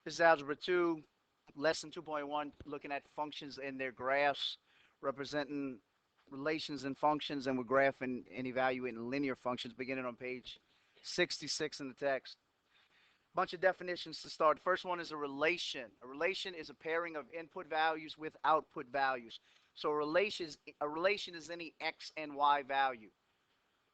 This is Algebra 2, Lesson 2.1, looking at functions and their graphs, representing relations and functions, and we're graphing and evaluating linear functions, beginning on page 66 in the text. Bunch of definitions to start. First one is a relation. A relation is a pairing of input values with output values. So a relation is any x and y value.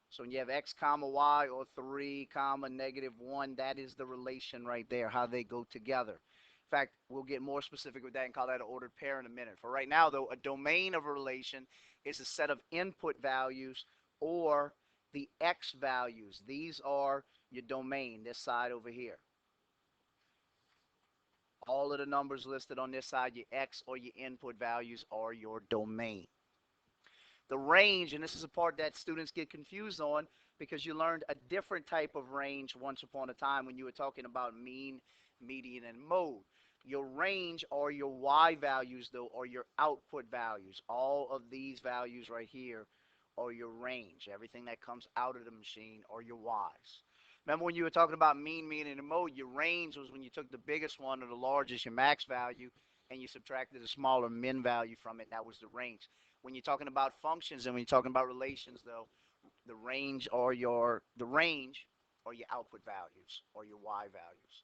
So when you have x comma y or 3 comma -1, that is the relation right there, how they go together. In fact, we'll get more specific with that and call that an ordered pair in a minute. For right now, though, a domain of a relation is a set of input values or the x values. These are your domain, this side over here. All of the numbers listed on this side, your x or your input values, are your domain. The range, and this is a part that students get confused on because you learned a different type of range once upon a time when you were talking about mean, median, and mode. Your range are your y values, though, or your output values. All of these values right here are your range. Everything that comes out of the machine are your y's. Remember when you were talking about mean, median, and mode, your range was when you took the biggest one or the largest, your max value, and you subtracted the smaller min value from it. That was the range. When you're talking about functions and when you're talking about relations, though, the range or your output values or your y values.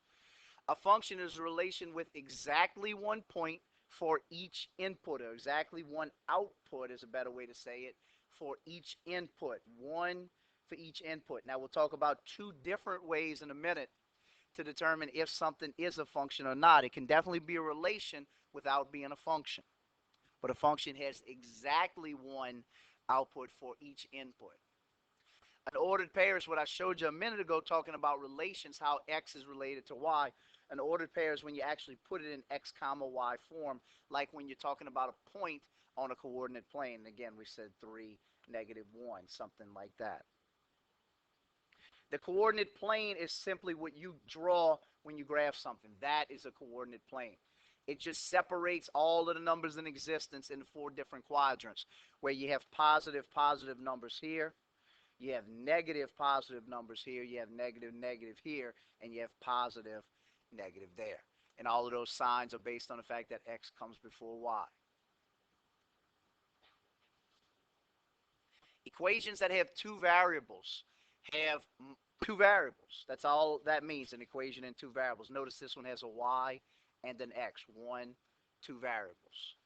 A function is a relation with exactly one point for each input, or exactly one output is a better way to say it, for each input. One for each input. Now we'll talk about two different ways in a minute to determine if something is a function or not. It can definitely be a relation without being a function. But a function has exactly one output for each input. An ordered pair is what I showed you a minute ago talking about relations, how x is related to y. An ordered pair is when you actually put it in x comma y form, like when you're talking about a point on a coordinate plane. Again, we said 3, -1, something like that. The coordinate plane is simply what you draw when you graph something. That is a coordinate plane. It just separates all of the numbers in existence into 4 different quadrants, where you have positive numbers here, you have positive numbers here, you have negative here, and you have positive negative there. And all of those signs are based on the fact that x comes before y. Equations that have two variables have two variables. That's all that means, an equation in two variables. Notice this one has a y and an x, one, two variables.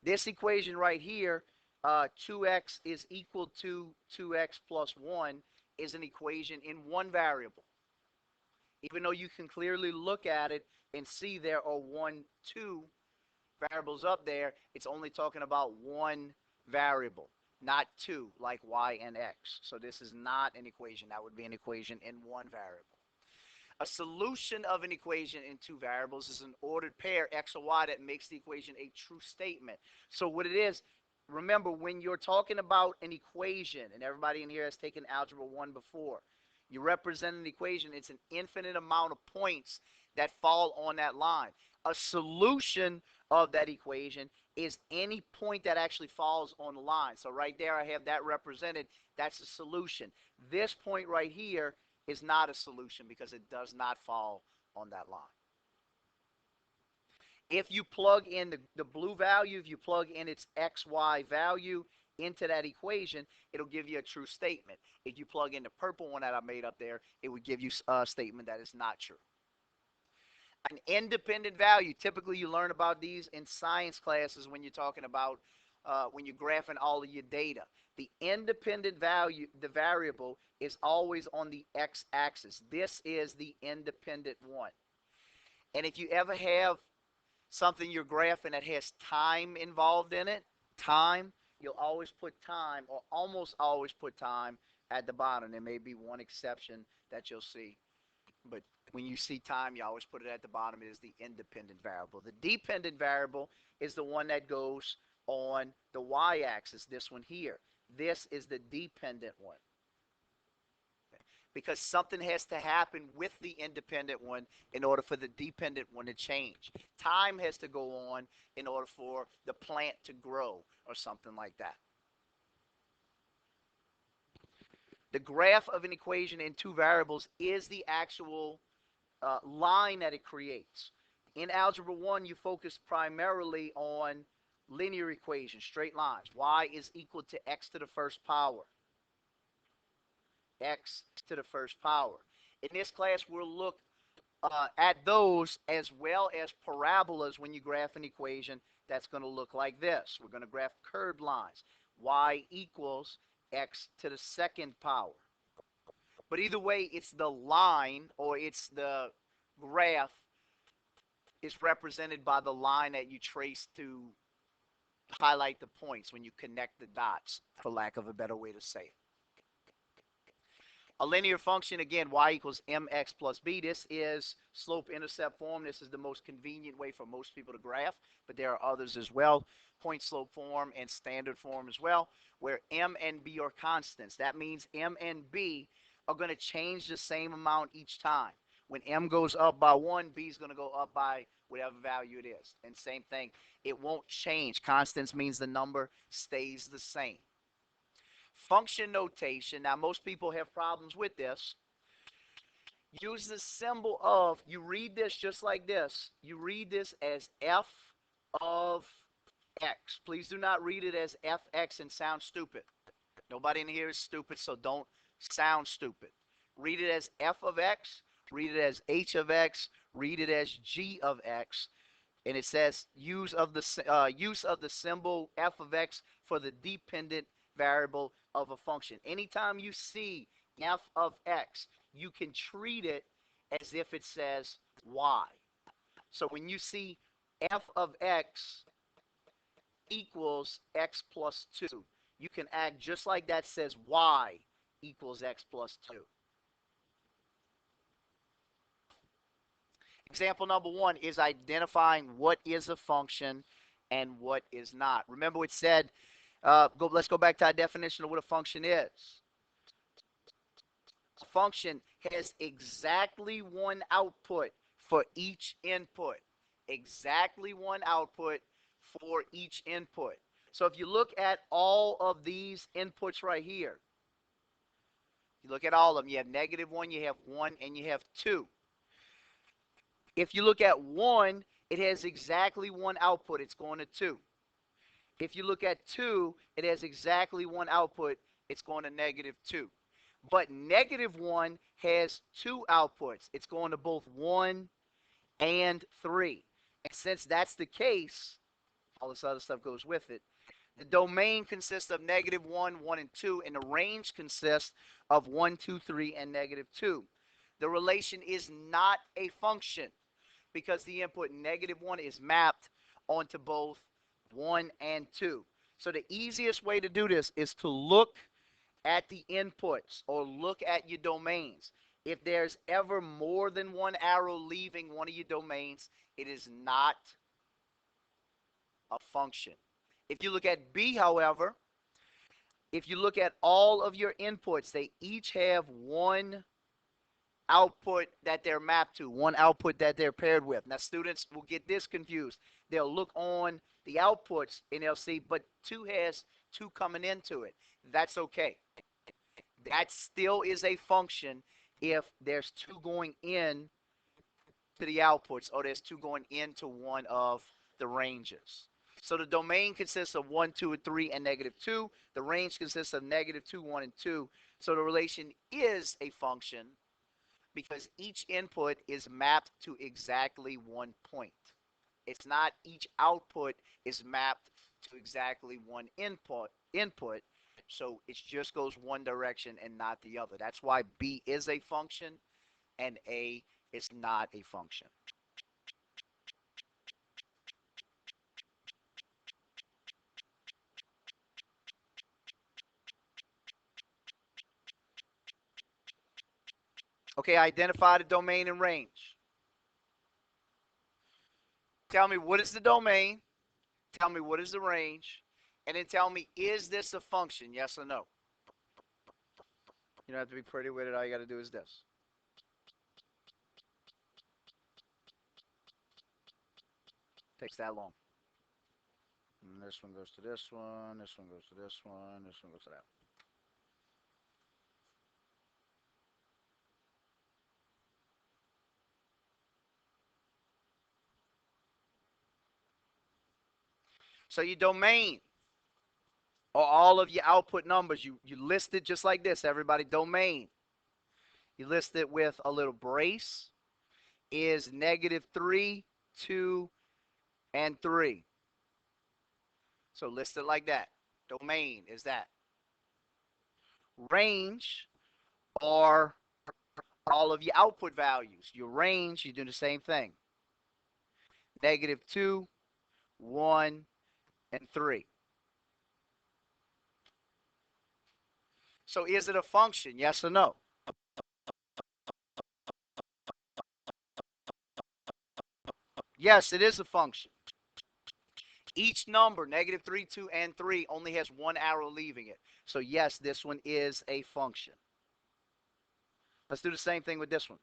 This equation right here, 2x is equal to 2x plus 1, is an equation in one variable. Even though you can clearly look at it and see there are 1, 2 variables up there, it's only talking about one variable, not two like y and x. So this is not an equation. That would be an equation in one variable. A solution of an equation in two variables is an ordered pair, x or y, that makes the equation a true statement. So what it is, remember when you're talking about an equation, and everybody in here has taken Algebra 1 before, you represent an equation, it's an infinite amount of points that fall on that line. A solution of that equation is any point that actually falls on the line. So right there I have that represented. That's a solution. This point right here is not a solution because it does not fall on that line. If you plug in the blue value, if you plug in its xy value into that equation, it'll give you a true statement. If you plug in the purple one that I made up there, it would give you a statement that is not true. An independent value, typically you learn about these in science classes when you're talking about when you're graphing all of your data. The independent value, the variable, is always on the x-axis. This is the independent one. And if you ever have something you're graphing that has time involved in it, time, you'll always put time, or almost always put time, at the bottom. There may be one exception that you'll see, but when you see time, you always put it at the bottom. It is the independent variable. The dependent variable is the one that goes on the y-axis, this one here. This is the dependent one, because something has to happen with the independent one in order for the dependent one to change. Time has to go on in order for the plant to grow or something like that. The graph of an equation in two variables is the actual line that it creates. In Algebra 1, you focus primarily on linear equations, straight lines. Y is equal to x to the first power. X to the first power. In this class, we'll look at those as well as parabolas when you graph an equation that's going to look like this. We're going to graph curved lines. Y equals x to the second power. But either way, it's the line or it's the graph is represented by the line that you trace to highlight the points when you connect the dots, for lack of a better way to say it. A linear function, again, y equals mx plus b. This is slope-intercept form. This is the most convenient way for most people to graph, but there are others as well. Point-slope form and standard form as well, where m and b are constants. That means m and b are going to change the same amount each time. When m goes up by 1, b is going to go up by whatever value it is. And same thing, it won't change. Constants means the number stays the same. Function notation, now most people have problems with this. Use the symbol of, you read this just like this. You read this as f of x. Please do not read it as fx and sound stupid. Nobody in here is stupid, so don't sound stupid. Read it as f of x, read it as h of x, read it as g of x, and it says use of the symbol f of x for the dependent variable of a function. Anytime you see f of x, you can treat it as if it says y. So when you see f of x equals x plus 2, you can act just like that says y equals x plus 2. Example number 1 is identifying what is a function and what is not. Remember it said, let's go back to our definition of what a function is. A function has exactly one output for each input. Exactly one output for each input. So if you look at all of these inputs right here, you look at all of them, you have -1, you have 1, and you have 2. If you look at 1, it has exactly one output. It's going to 2. If you look at 2, it has exactly one output. It's going to -2. But -1 has 2 outputs. It's going to both 1 and 3. And since that's the case, all this other stuff goes with it. The domain consists of -1, 1, and 2, and the range consists of 1, 2, 3, and -2. The relation is not a function because the input -1 is mapped onto both 1 and 2. So the easiest way to do this is to look at the inputs or look at your domains. If there's ever more than one arrow leaving one of your domains, it is not a function. If you look at B, however, if you look at all of your inputs, they each have one output that they're mapped to, one output that they're paired with. Now, students will get this confused. They'll look on the outputs and they'll see, but 2 has 2 coming into it. That's okay. That still is a function if there's 2 going in to the outputs or there's 2 going into one of the ranges. So the domain consists of 1, 2, and 3, and -2. The range consists of -2, 1, and 2. So the relation is a function because each input is mapped to exactly one point. It's not each output is mapped to exactly one input. So it just goes one direction and not the other. That's why B is a function and A is not a function. Okay, identify the domain and range. Tell me what is the domain, tell me what is the range, and then tell me, is this a function, yes or no? You don't have to be pretty with it. All you got to do is this. Takes that long. And this one goes to this one, this one goes to this one, this one goes to that. So your domain or all of your output numbers, you list it just like this, everybody. Domain. You list it with a little brace is -3, 2, and 3. So list it like that. Domain is that. Range are all of your output values. Your range, you do the same thing. -2, 1, and 3. So is it a function? Yes or no? Yes, it is a function. Each number, -3, 2, and 3, only has one arrow leaving it. So yes, this one is a function. Let's do the same thing with this one.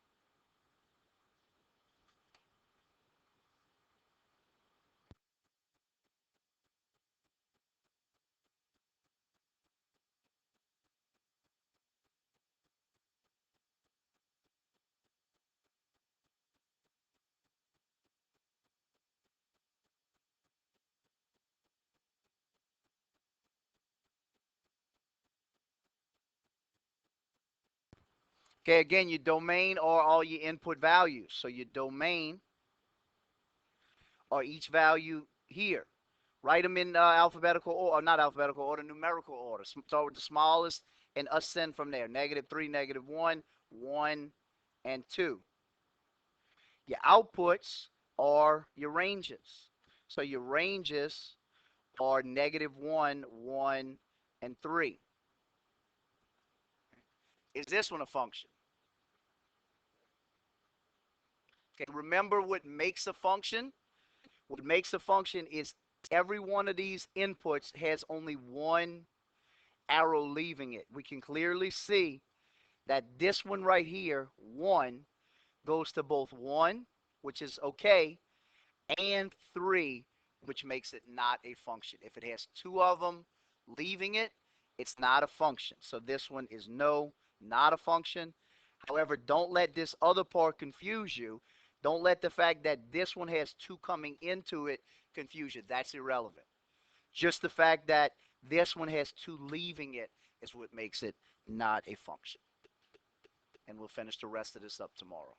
Okay, again, your domain are all your input values. So your domain are each value here. Write them in alphabetical or not alphabetical order, numerical order. Start with the smallest and ascend from there. -3, -1, 1, and 2. Your outputs are your ranges. So your ranges are -1, 1, and 3. Is this one a function? Okay, remember what makes a function? What makes a function is every one of these inputs has only one arrow leaving it. We can clearly see that this one right here, 1, goes to both 1, which is okay, and 3, which makes it not a function. If it has 2 of them leaving it, it's not a function. So this one is no, not a function. However, don't let this other part confuse you. Don't let the fact that this one has 2 coming into it confuse you. That's irrelevant. Just the fact that this one has 2 leaving it is what makes it not a function. And we'll finish the rest of this up tomorrow.